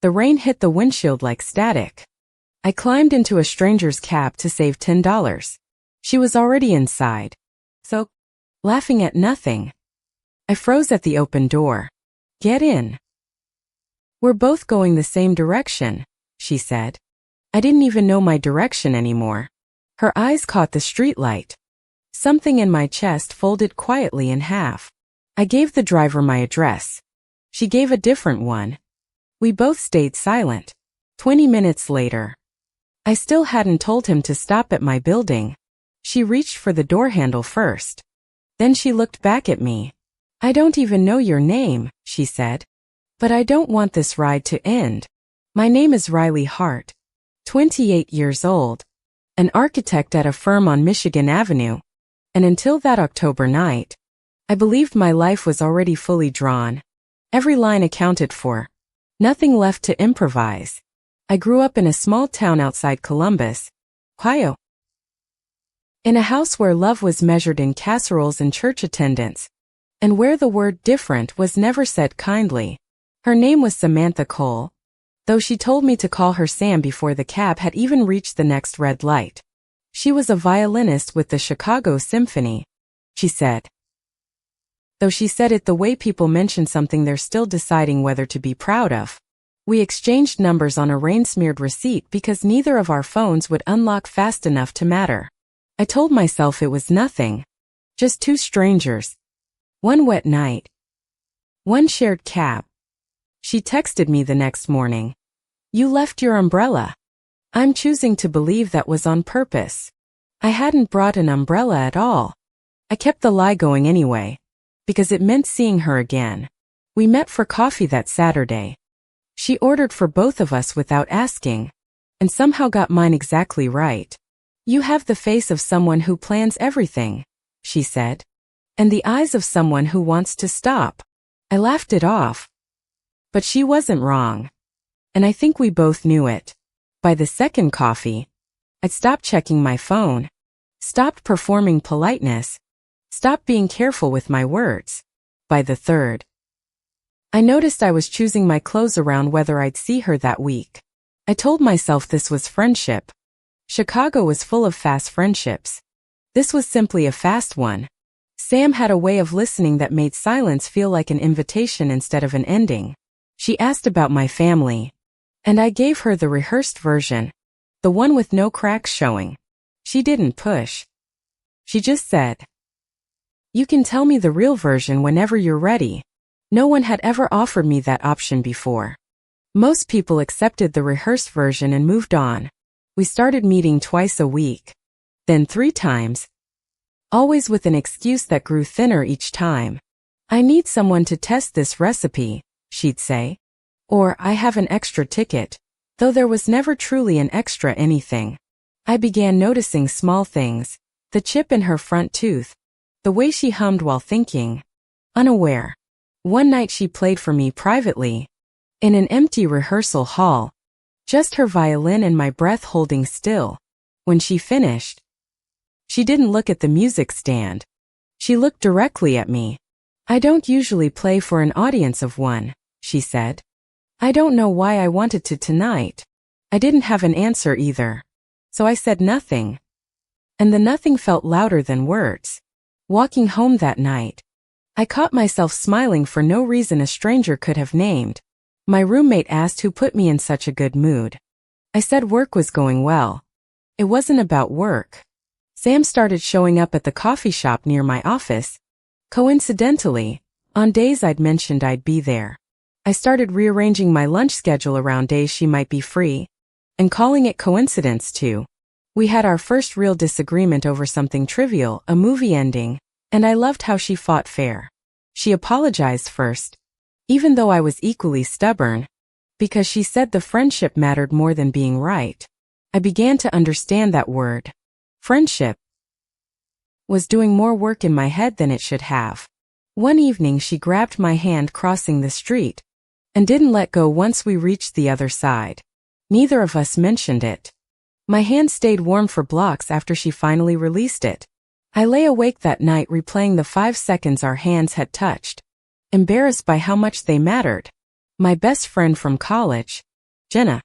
The rain hit the windshield like static. I climbed into a stranger's cab to save $10. She was already inside. So, laughing at nothing, I froze at the open door. "Get in." "We're both going the same direction," she said. I didn't even know my direction anymore. Her eyes caught the streetlight. Something in my chest folded quietly in half. I gave the driver my address. She gave a different one. We both stayed silent. 20 minutes later, I still hadn't told him to stop at my building. She reached for the door handle first. Then she looked back at me. "I don't even know your name," she said. "But I don't want this ride to end. My name is Riley Hart, 28 years old, an architect at a firm on Michigan Avenue. And until that October night, I believed my life was already fully drawn. Every line accounted for. Nothing left to improvise. I grew up in a small town outside Columbus, Ohio. In a house where love was measured in casseroles and church attendance, and where the word different was never said kindly. Her name was Samantha Cole, though she told me to call her Sam before the cab had even reached the next red light. She was a violinist with the Chicago Symphony, she said. Though she said it the way people mention something they're still deciding whether to be proud of. We exchanged numbers on a rain-smeared receipt because neither of our phones would unlock fast enough to matter. I told myself it was nothing. Just two strangers. One wet night. One shared cab. She texted me the next morning. "You left your umbrella." I'm choosing to believe that was on purpose. I hadn't brought an umbrella at all. I kept the lie going anyway, because it meant seeing her again. We met for coffee that Saturday. She ordered for both of us without asking, and somehow got mine exactly right. "You have the face of someone who plans everything," she said, "and the eyes of someone who wants to stop." I laughed it off. But she wasn't wrong. And I think we both knew it. By the second coffee, I'd stopped checking my phone, stopped performing politeness, stopped being careful with my words. By the third, I noticed I was choosing my clothes around whether I'd see her that week. I told myself this was friendship. Chicago was full of fast friendships. This was simply a fast one. Sam had a way of listening that made silence feel like an invitation instead of an ending. She asked about my family, and I gave her the rehearsed version, the one with no cracks showing. She didn't push. She just said, "You can tell me the real version whenever you're ready." No one had ever offered me that option before. Most people accepted the rehearsed version and moved on. We started meeting twice a week, then 3 times, always with an excuse that grew thinner each time. "I need someone to test this recipe," she'd say. Or, "I have an extra ticket," though there was never truly an extra anything. I began noticing small things, the chip in her front tooth, the way she hummed while thinking. Unaware. One night she played for me privately, in an empty rehearsal hall, just her violin and my breath holding still. When she finished, she didn't look at the music stand. She looked directly at me. "I don't usually play for an audience of one," she said. "I don't know why I wanted to tonight." I didn't have an answer either. So I said nothing. And the nothing felt louder than words. Walking home that night, I caught myself smiling for no reason a stranger could have named. My roommate asked who put me in such a good mood. I said work was going well. It wasn't about work. Sam started showing up at the coffee shop near my office. Coincidentally, on days I'd mentioned I'd be there. I started rearranging my lunch schedule around days she might be free, and calling it coincidence too. We had our first real disagreement over something trivial, a movie ending, and I loved how she fought fair. She apologized first, even though I was equally stubborn, because she said the friendship mattered more than being right. I began to understand that word. Friendship was doing more work in my head than it should have. One evening she grabbed my hand crossing the street, and didn't let go once we reached the other side. Neither of us mentioned it. My hand stayed warm for blocks after she finally released it. I lay awake that night replaying the 5 seconds our hands had touched, embarrassed by how much they mattered. My best friend from college, Jenna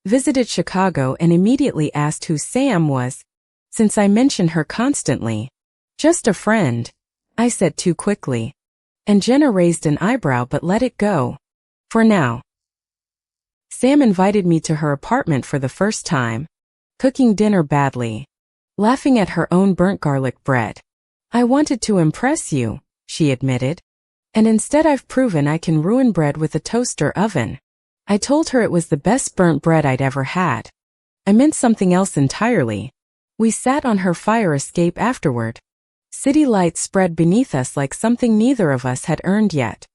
visited Chicago and immediately asked who Sam was, since I mentioned her constantly. Just a friend, I said too quickly. And Jenna raised an eyebrow but let it go. For now. Sam invited me to her apartment for the first time, cooking dinner badly, laughing at her own burnt garlic bread. I wanted to impress you, she admitted. And instead I've proven I can ruin bread with a toaster oven. I told her it was the best burnt bread I'd ever had. I meant something else entirely. We sat on her fire escape afterward. City lights spread beneath us like something neither of us had earned yet.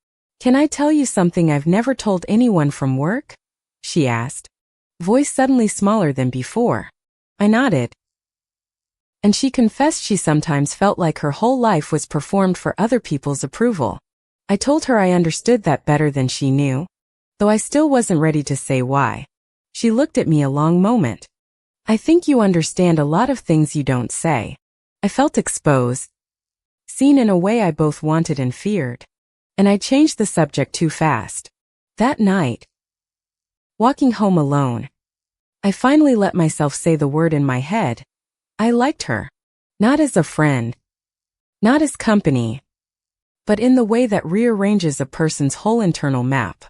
Can I tell you something I've never told anyone from work? She asked, voice suddenly smaller than before. I nodded. And she confessed she sometimes felt like her whole life was performed for other people's approval. I told her I understood that better than she knew, though I still wasn't ready to say why. She looked at me a long moment. I think you understand a lot of things you don't say. I felt exposed, seen in a way I both wanted and feared. And I changed the subject too fast. That night, walking home alone, I finally let myself say the word in my head. I liked her. Not as a friend, not as company, but in the way that rearranges a person's whole internal map.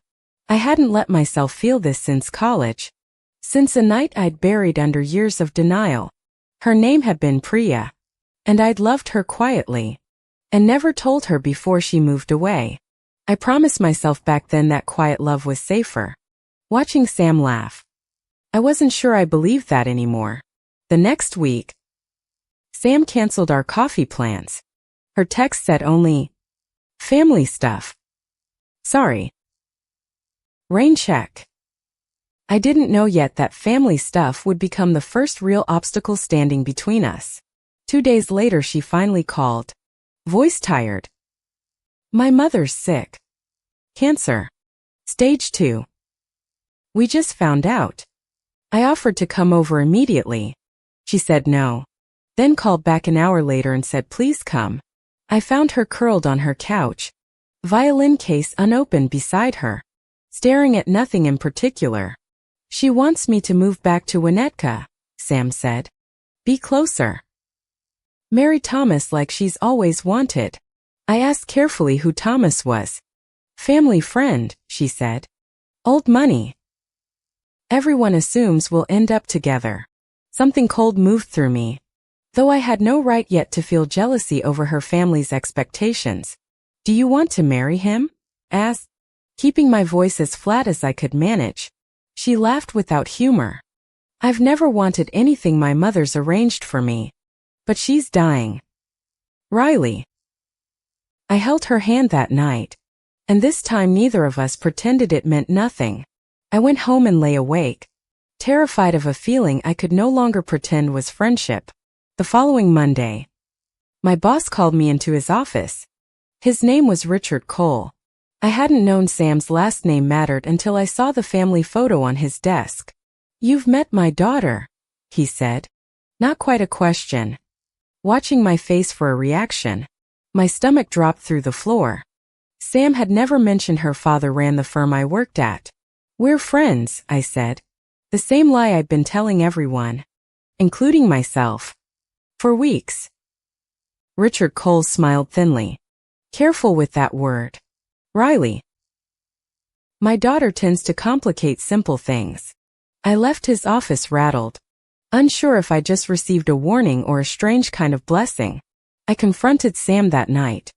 I hadn't let myself feel this since college, since a night I'd buried under years of denial. Her name had been Priya, and I'd loved her quietly, and never told her before she moved away. I promised myself back then that quiet love was safer. Watching Sam laugh, I wasn't sure I believed that anymore. The next week, Sam canceled our coffee plans. Her text said only, family stuff. Sorry. Rain check. I didn't know yet that family stuff would become the first real obstacle standing between us. 2 days later she finally called. Voice tired. My mother's sick. Cancer. Stage 2. We just found out. I offered to come over immediately. She said no. Then called back an hour later and said please come. I found her curled on her couch, violin case unopened beside her, staring at nothing in particular. She wants me to move back to Winnetka, Sam said. Be closer. Marry Thomas like she's always wanted. I asked carefully who Thomas was. Family friend, she said. Old money. Everyone assumes we'll end up together. Something cold moved through me, though I had no right yet to feel jealousy over her family's expectations. Do you want to marry him? Asked, keeping my voice as flat as I could manage. She laughed without humor. I've never wanted anything my mother's arranged for me. But she's dying. Riley. I held her hand that night, and this time neither of us pretended it meant nothing. I went home and lay awake, terrified of a feeling I could no longer pretend was friendship. The following Monday, my boss called me into his office. His name was Richard Cole. I hadn't known Sam's last name mattered until I saw the family photo on his desk. You've met my daughter, he said. Not quite a question. Watching my face for a reaction, my stomach dropped through the floor. Sam had never mentioned her father ran the firm I worked at. We're friends, I said. The same lie I'd been telling everyone, including myself, for weeks. Richard Cole smiled thinly. Careful with that word, Riley. My daughter tends to complicate simple things. I left his office rattled, unsure if I just received a warning or a strange kind of blessing. I confronted Sam that night.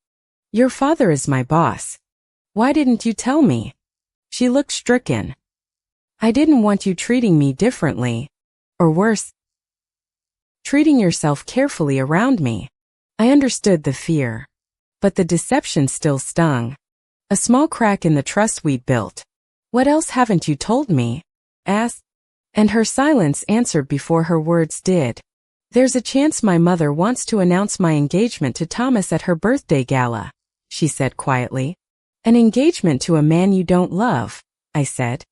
Your father is my boss. Why didn't you tell me? She looked stricken. I didn't want you treating me differently. Or worse, treating yourself carefully around me. I understood the fear, but the deception still stung. A small crack in the trust we'd built. What else haven't you told me? Asked, and her silence answered before her words did. There's a chance my mother wants to announce my engagement to Thomas at her birthday gala, she said quietly. An engagement to a man you don't love, I said.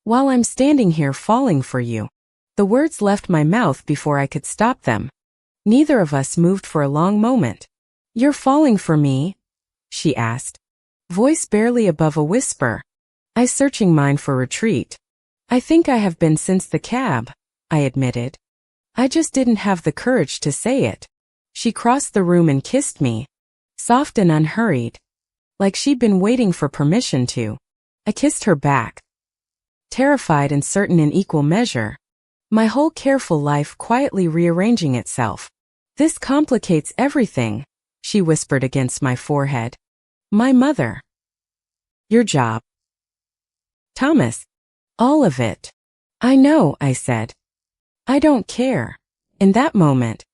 While I'm standing here falling for you. The words left my mouth before I could stop them. Neither of us moved for a long moment. You're falling for me? She asked, voice barely above a whisper. I searching mine for retreat. I think I have been since the cab, I admitted. I just didn't have the courage to say it. She crossed the room and kissed me, soft and unhurried, like she'd been waiting for permission to. I kissed her back, terrified and certain in equal measure, my whole careful life quietly rearranging itself. This complicates everything, she whispered against my forehead. My mother. Your job. Thomas. All of it. I know, I said. I don't care. In that moment,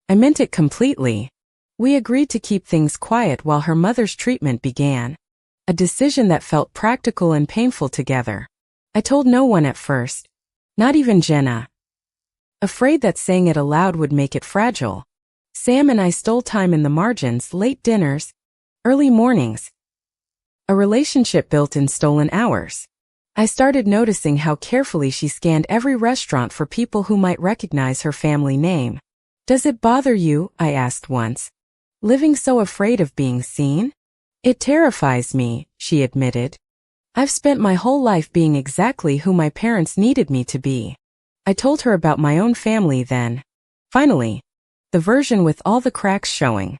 I meant it completely. We agreed to keep things quiet while her mother's treatment began. A decision that felt practical and painful together. I told no one at first. Not even Jenna. Afraid that saying it aloud would make it fragile. Sam and I stole time in the margins, late dinners, early mornings. A relationship built in stolen hours. I started noticing how carefully she scanned every restaurant for people who might recognize her family name. Does it bother you? I asked once. Living so afraid of being seen? It terrifies me, she admitted. I've spent my whole life being exactly who my parents needed me to be. I told her about my own family then. Finally, the version with all the cracks showing.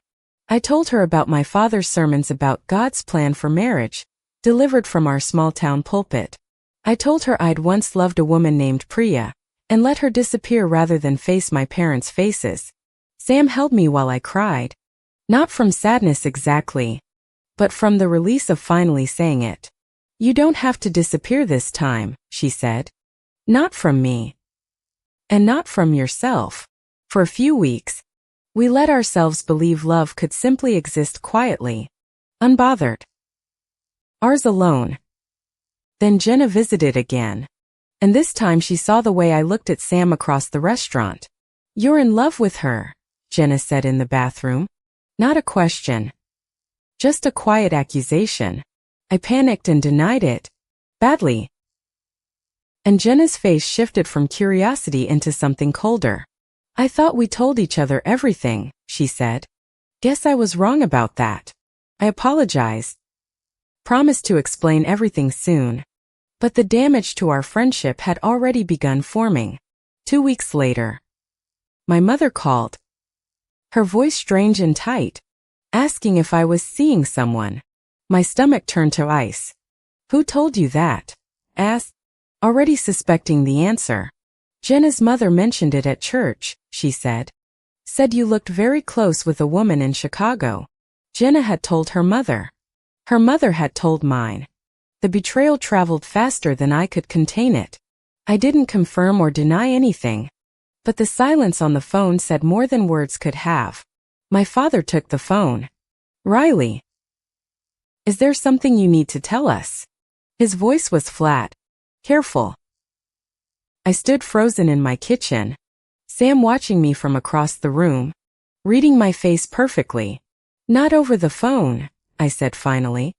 I told her about my father's sermons about God's plan for marriage, delivered from our small-town pulpit. I told her I'd once loved a woman named Priya, and let her disappear rather than face my parents' faces. Sam held me while I cried. Not from sadness exactly, but from the release of finally saying it. You don't have to disappear this time, she said. Not from me. And not from yourself. For a few weeks, we let ourselves believe love could simply exist quietly, unbothered. Ours alone. Then Jenna visited again. And this time she saw the way I looked at Sam across the restaurant. You're in love with her, Jenna said in the bathroom. Not a question. Just a quiet accusation. I panicked and denied it. Badly. And Jenna's face shifted from curiosity into something colder. I thought we told each other everything, she said. Guess I was wrong about that. I apologized. Promised to explain everything soon. But the damage to our friendship had already begun forming. 2 weeks later, my mother called. Her voice strange and tight, asking if I was seeing someone. My stomach turned to ice. Who told you that? Asked, already suspecting the answer. Jenna's mother mentioned it at church, she said. Said you looked very close with a woman in Chicago. Jenna had told her mother. Her mother had told mine. The betrayal traveled faster than I could contain it. I didn't confirm or deny anything. But the silence on the phone said more than words could have. My father took the phone. Riley. Is there something you need to tell us? His voice was flat. Careful. I stood frozen in my kitchen. Sam watching me from across the room. Reading my face perfectly. Not over the phone, I said finally.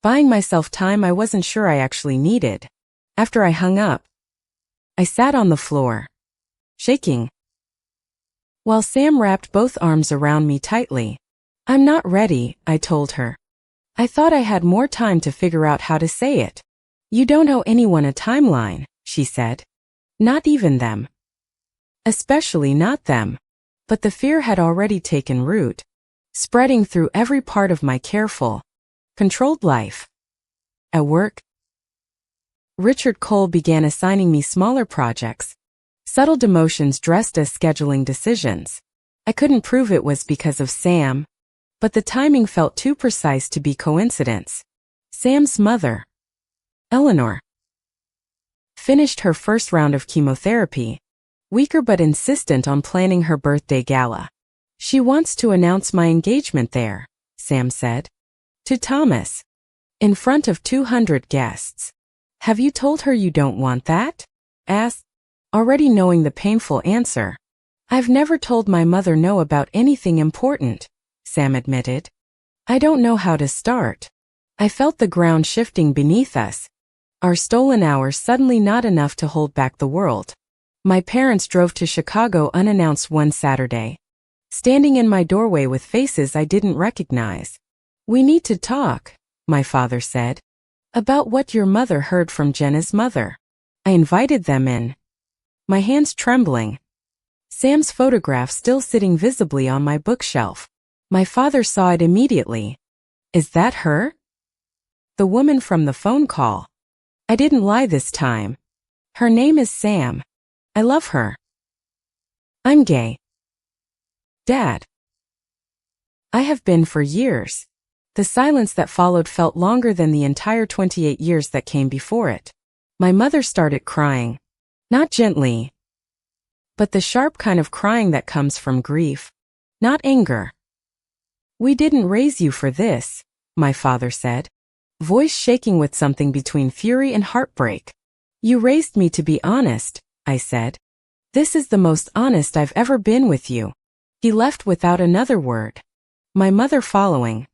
Buying myself time I wasn't sure I actually needed. After I hung up, I sat on the floor, shaking, while Sam wrapped both arms around me tightly. I'm not ready, I told her. I thought I had more time to figure out how to say it. You don't owe anyone a timeline, she said. Not even them. Especially not them. But the fear had already taken root, spreading through every part of my careful, controlled life. At work, Richard Cole began assigning me smaller projects, subtle demotions dressed as scheduling decisions. I couldn't prove it was because of Sam, but the timing felt too precise to be coincidence. Sam's mother, Eleanor, finished her first round of chemotherapy, weaker but insistent on planning her birthday gala. She wants to announce my engagement there, Sam said. To Thomas. In front of 200 guests. Have you told her you don't want that? Asked, already knowing the painful answer. I've never told my mother no about anything important, Sam admitted. I don't know how to start. I felt the ground shifting beneath us. Our stolen hours suddenly not enough to hold back the world. My parents drove to Chicago unannounced one Saturday. Standing in my doorway with faces I didn't recognize. We need to talk, my father said. About what your mother heard from Jenna's mother. I invited them in, my hands trembling. Sam's photograph still sitting visibly on my bookshelf. My father saw it immediately. Is that her? The woman from the phone call. I didn't lie this time. Her name is Sam. I love her. I'm gay. Dad. I have been for years. The silence that followed felt longer than the entire 28 years that came before it. My mother started crying. Not gently, but the sharp kind of crying that comes from grief, not anger. We didn't raise you for this, my father said, voice shaking with something between fury and heartbreak. You raised me to be honest, I said. This is the most honest I've ever been with you. He left without another word. My mother following,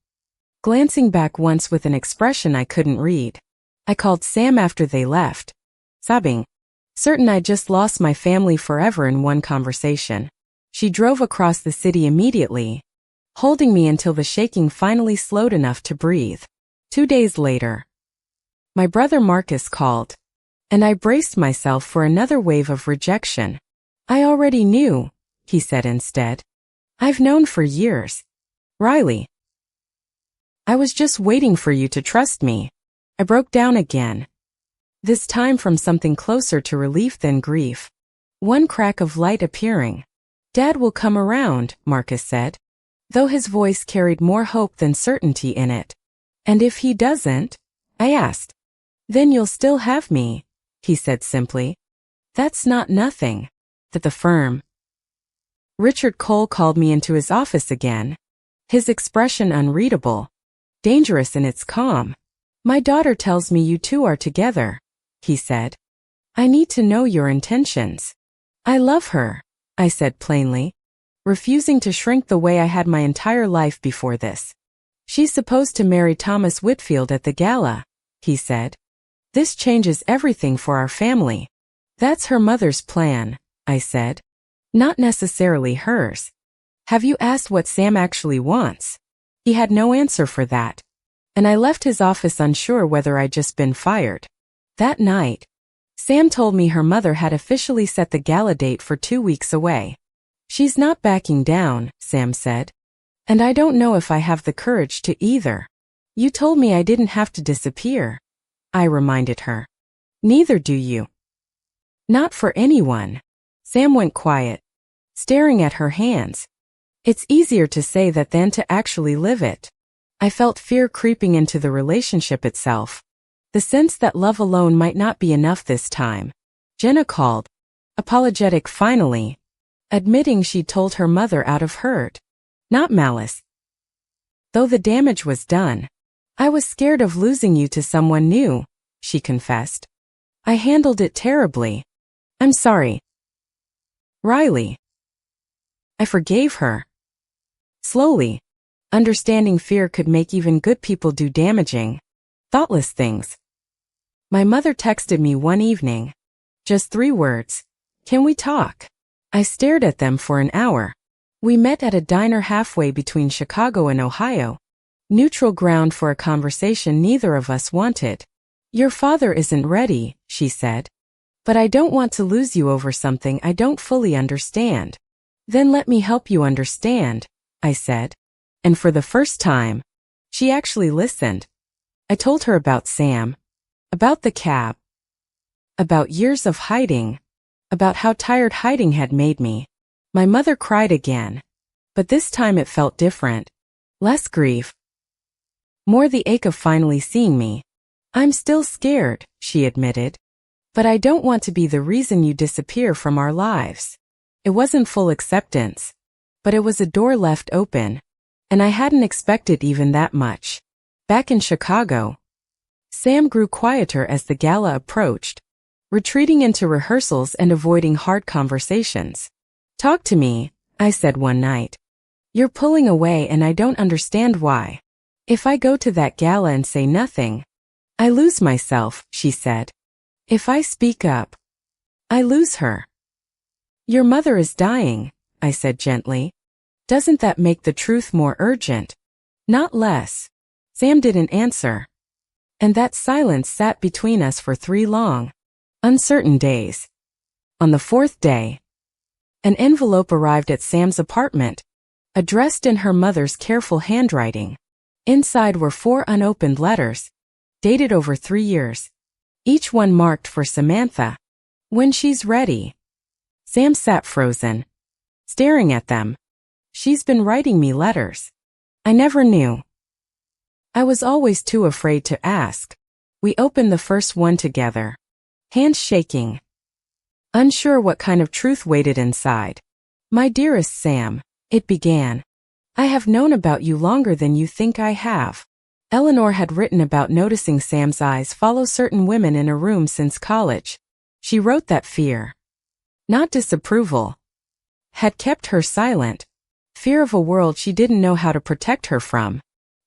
glancing back once with an expression I couldn't read. I called Sam after they left, sobbing, certain I'd just lost my family forever in one conversation. She drove across the city immediately, holding me until the shaking finally slowed enough to breathe. 2 days later, my brother Marcus called, and I braced myself for another wave of rejection. I already knew, he said instead. I've known for years. Riley. I was just waiting for you to trust me. I broke down again. This time from something closer to relief than grief. One crack of light appearing. Dad will come around, Marcus said, though his voice carried more hope than certainty in it. And if he doesn't? I asked. Then you'll still have me, he said simply. That's not nothing. That the firm. Richard Cole called me into his office again. His expression unreadable. Dangerous in its calm. My daughter tells me you two are together, he said. I need to know your intentions. I love her, I said plainly, refusing to shrink the way I had my entire life before this. She's supposed to marry Thomas Whitfield at the gala, he said. This changes everything for our family. That's her mother's plan, I said. Not necessarily hers. Have you asked what Sam actually wants? He had no answer for that. And I left his office unsure whether I'd just been fired. That night, Sam told me her mother had officially set the gala date for 2 weeks away. She's not backing down, Sam said. And I don't know if I have the courage to either. You told me I didn't have to disappear, I reminded her. Neither do you. Not for anyone. Sam went quiet, staring at her hands. It's easier to say that than to actually live it. I felt fear creeping into the relationship itself. The sense that love alone might not be enough this time. Jenna called, apologetic finally, admitting she'd told her mother out of hurt, not malice. Though the damage was done, I was scared of losing you to someone new, she confessed. I handled it terribly. I'm sorry. Riley. I forgave her. Slowly, understanding fear could make even good people do damaging, thoughtless things. My mother texted me one evening. Just 3 words. Can we talk? I stared at them for an hour. We met at a diner halfway between Chicago and Ohio. Neutral ground for a conversation neither of us wanted. Your father isn't ready, she said. But I don't want to lose you over something I don't fully understand. Then let me help you understand, I said. And for the first time, she actually listened. I told her about Sam, about the cab, about years of hiding, about how tired hiding had made me. My mother cried again, but this time it felt different. Less grief, more the ache of finally seeing me. I'm still scared, she admitted. But I don't want to be the reason you disappear from our lives. It wasn't full acceptance, but it was a door left open, and I hadn't expected even that much. Back in Chicago, Sam grew quieter as the gala approached, retreating into rehearsals and avoiding hard conversations. Talk to me, I said one night. You're pulling away and I don't understand why. If I go to that gala and say nothing, I lose myself, she said. If I speak up, I lose her. Your mother is dying, I said gently. Doesn't that make the truth more urgent? Not less. Sam didn't answer. And that silence sat between us for 3 long, Uncertain days. On the fourth day, an envelope arrived at Sam's apartment, addressed in her mother's careful handwriting. Inside were 4 unopened letters, dated over 3 years, each one marked for Samantha. When she's ready. Sam sat frozen, staring at them. She's been writing me letters. I never knew. I was always too afraid to ask. We opened the first one together, hands shaking, unsure what kind of truth waited inside. My dearest Sam, it began. I have known about you longer than you think I have. Eleanor had written about noticing Sam's eyes follow certain women in a room since college. She wrote that fear, not disapproval, had kept her silent. Fear of a world she didn't know how to protect her from.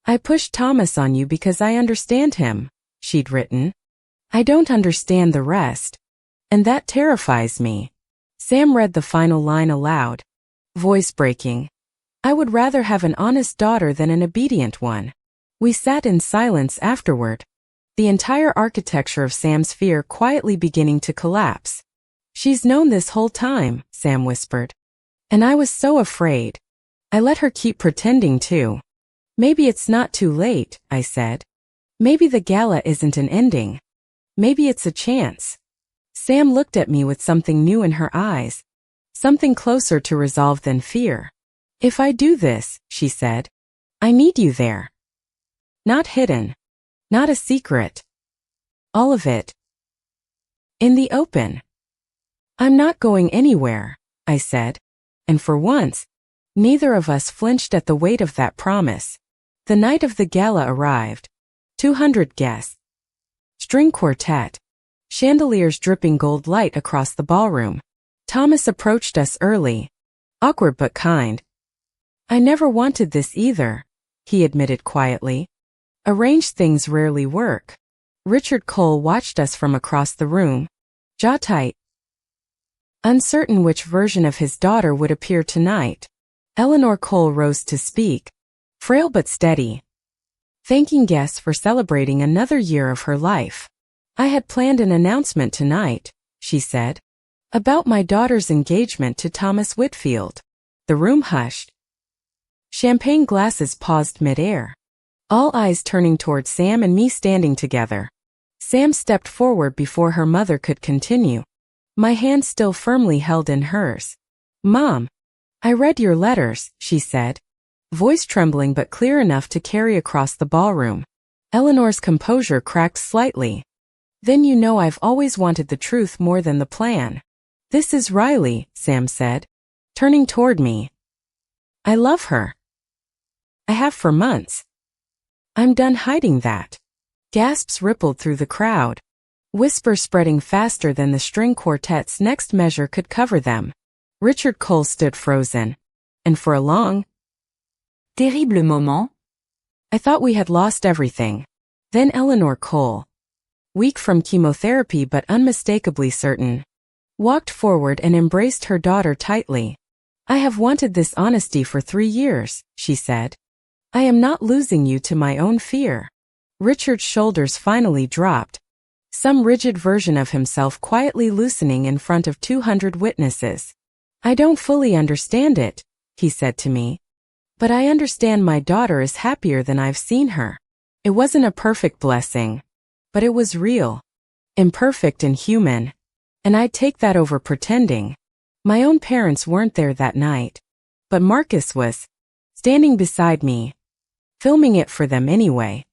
I pushed Thomas on you because I understand him, she'd written. I don't understand the rest, and that terrifies me. Sam read the final line aloud, voice breaking. I would rather have an honest daughter than an obedient one. We sat in silence afterward, the entire architecture of Sam's fear quietly beginning to collapse. She's known this whole time, Sam whispered. And I was so afraid. I let her keep pretending too. Maybe it's not too late, I said. Maybe the gala isn't an ending. Maybe it's a chance. Sam looked at me with something new in her eyes, something closer to resolve than fear. If I do this, she said, I need you there. Not hidden. Not a secret. All of it. In the open. I'm not going anywhere, I said. And for once, neither of us flinched at the weight of that promise. The night of the gala arrived. 200 guests. String quartet. Chandeliers dripping gold light across the ballroom. Thomas approached us early. Awkward but kind. I never wanted this either, he admitted quietly. Arranged things rarely work. Richard Cole watched us from across the room, jaw tight, uncertain which version of his daughter would appear tonight. Eleanor Cole rose to speak, frail but steady, thanking guests for celebrating another year of her life. I had planned an announcement tonight, she said, about my daughter's engagement to Thomas Whitfield. The room hushed. Champagne glasses paused mid-air. All eyes turning toward Sam and me standing together. Sam stepped forward before her mother could continue. My hand still firmly held in hers. Mom, I read your letters, she said, voice trembling but clear enough to carry across the ballroom. Eleanor's composure cracked slightly. Then you know I've always wanted the truth more than the plan. This is Riley, Sam said, turning toward me. I love her. I have for months. I'm done hiding that. Gasps rippled through the crowd, whispers spreading faster than the string quartet's next measure could cover them. Richard Cole stood frozen, and for a long, terrible moment, I thought we had lost everything. Then Eleanor Cole, weak from chemotherapy but unmistakably certain, walked forward and embraced her daughter tightly. I have wanted this honesty for 3 years, she said. I am not losing you to my own fear. Richard's shoulders finally dropped, some rigid version of himself quietly loosening in front of 200 witnesses. I don't fully understand it, he said to me. But I understand my daughter is happier than I've seen her. It wasn't a perfect blessing, but it was real, imperfect and human. And I'd take that over pretending. My own parents weren't there that night, but Marcus was, standing beside me, filming it for them anyway.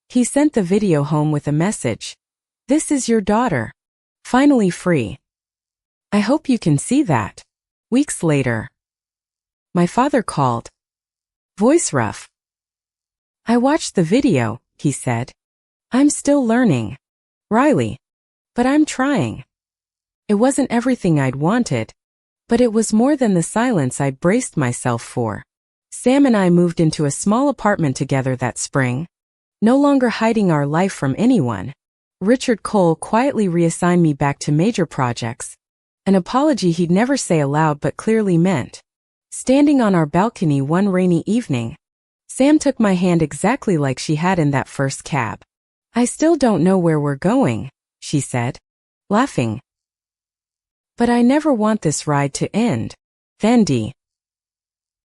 He sent the video home with a message. This is your daughter. Finally free. I hope you can see that. Weeks later, my father called. Voice rough. I watched the video, he said. I'm still learning. Riley. But I'm trying. It wasn't everything I'd wanted, but it was more than the silence I'd braced myself for. Sam and I moved into a small apartment together that spring, no longer hiding our life from anyone. Richard Cole quietly reassigned me back to major projects, an apology he'd never say aloud but clearly meant. Standing on our balcony one rainy evening, Sam took my hand exactly like she had in that first cab. I still don't know where we're going, she said. laughing. But I never want this ride to end. Fendi.